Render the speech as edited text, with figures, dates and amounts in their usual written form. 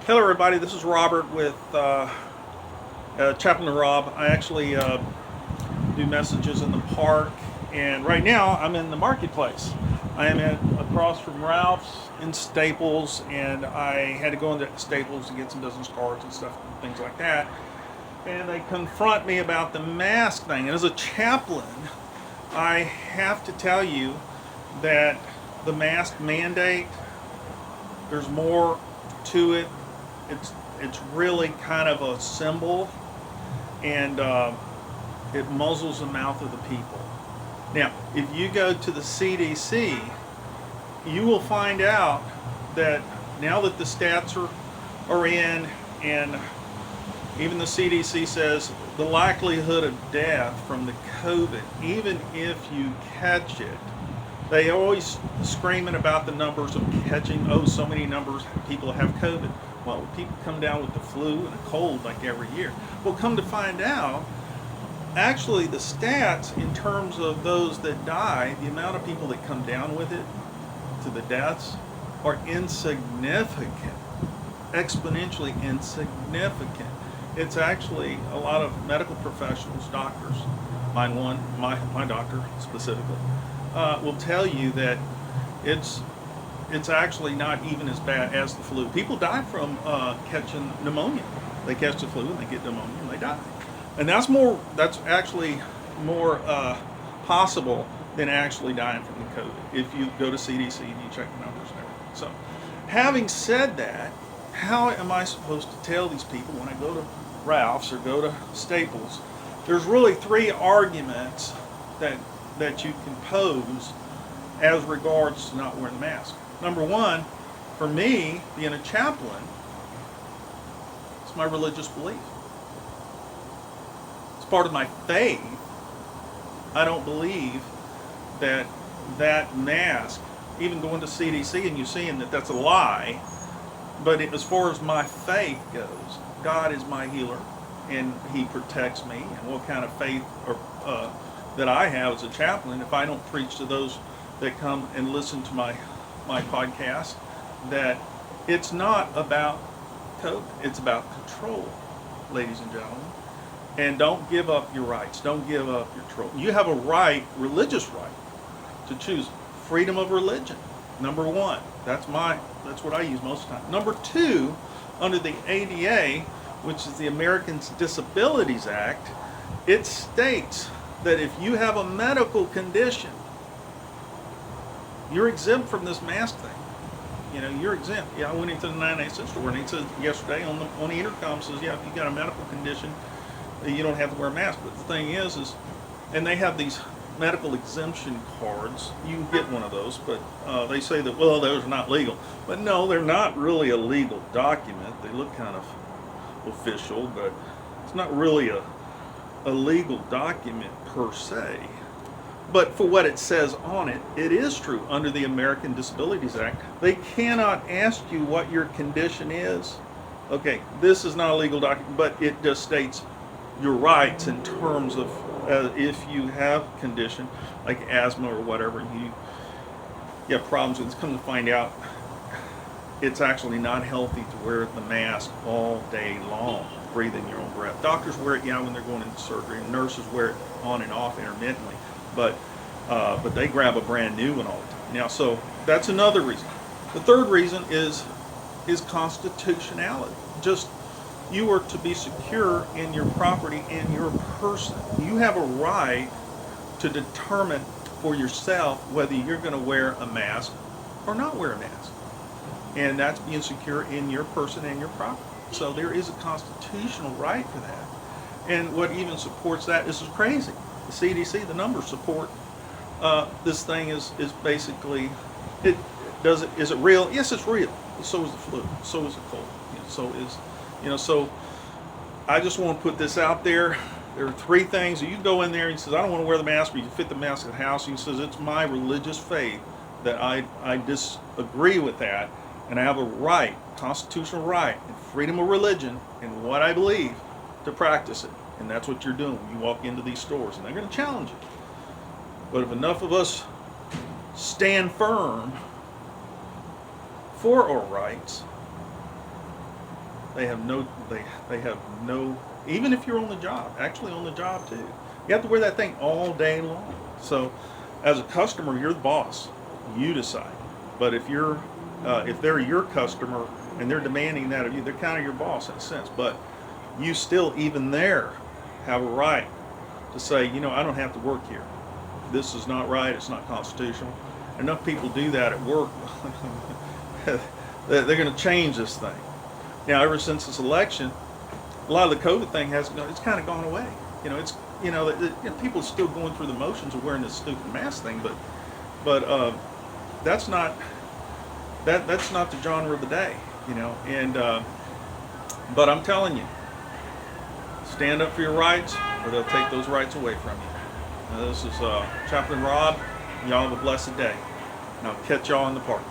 Hello, everybody. This is Robert with Chaplain Rob. I actually do messages in the park, and right now I'm in the marketplace. I am across from Ralph's in Staples, and I had to go into Staples to get some business cards and stuff, and things like that. And they confront me about the mask thing. And as a chaplain, I have to tell you that the mask mandate, there's more to it. It's it's really kind of a symbol, and it muzzles the mouth of the people. Now, if you go to the CDC, you will find out that now that the stats are in, and even the CDC says the likelihood of death from the COVID, even if you catch it, they always screaming about the numbers of catching. Oh, so many numbers of people have COVID. Well, people come down with the flu and a cold like every year. Well, come to find out, actually the stats in terms of those that die, the amount of people that come down with it to the deaths are insignificant, exponentially insignificant. It's actually a lot of medical professionals, doctors, my doctor specifically, will tell you that it's it's actually not even as bad as the flu. People die from catching pneumonia. They catch the flu and they get pneumonia and they die. And that's more. That's actually more possible than actually dying from the COVID. If you go to CDC and you check the numbers and everything. So, having said that, how am I supposed to tell these people when I go to Ralph's or go to Staples? There's really three arguments that you can pose as regards to not wearing the mask. Number one, for me, being a chaplain, it's my religious belief. It's part of my faith. I don't believe that that mask, even going to CDC and you seeing that that's a lie, but as far as my faith goes, God is my healer and He protects me. And what kind of faith or that I have as a chaplain, if I don't preach to those that come and listen to my podcast, that it's not about COVID, it's about control, ladies and gentlemen. And don't give up your rights. Don't give up your control. You have a right, religious right, to choose freedom of religion. Number one, that's what I use most of the time. Number two, under the ADA, which is the Americans Disabilities Act, it states that if you have a medical condition, you're exempt from this mask thing. You know, you're exempt. Yeah, I went into the 986 store and he said yesterday on the intercom says, yeah, if you got a medical condition, you don't have to wear a mask. But the thing is, and they have these medical exemption cards. You can get one of those, but they say that, well, those are not legal. But no, they're not really a legal document. They look kind of official, but it's not really a legal document per se. But for what it says on it, it is true. Under the American Disabilities Act, they cannot ask you what your condition is. Okay, this is not a legal document, but it just states your rights in terms of if you have a condition like asthma or whatever, you have problems with. It's come to find out, it's actually not healthy to wear the mask all day long, breathing your own breath. Doctors wear it, when they're going into surgery, and nurses wear it on and off intermittently, but they grab a brand new one all the time. Now, so that's another reason. The third reason is constitutionality. Just you are to be secure in your property and your person. You have a right to determine for yourself whether you're going to wear a mask or not wear a mask. And that's being secure in your person and your property. So there is a constitutional right for that. And what even supports that is crazy. The CDC, the numbers support this thing is basically, is it real? Yes, it's real. So is the flu. So is the cold. So I just want to put this out there. There are three things. You go in there and he says, I don't want to wear the mask, but you fit the mask at the house. He says, it's my religious faith that I disagree with that. And I have a right, constitutional right, and freedom of religion and what I believe to practice it. And that's what you're doing when you walk into these stores. And they're going to challenge you. But if enough of us stand firm for our rights, They have no, they have no, even if you're on the job, actually on the job too. You have to wear that thing all day long. So as a customer, you're the boss. You decide. But if they're your customer and they're demanding that of you, they're kind of your boss in a sense. But you still, even there, have a right to say, I don't have to work here. This is not right. It's not constitutional. Enough people do that at work. They're going to change this thing. Now, ever since this election, a lot of the COVID thing it's kind of gone away. It's people are still going through the motions of wearing this stupid mask thing, but that's not that's not the genre of the day. And but I'm telling you, stand up for your rights, or they'll take those rights away from you. Now, this is Chaplain Rob. Y'all have a blessed day, and I'll catch y'all in the park.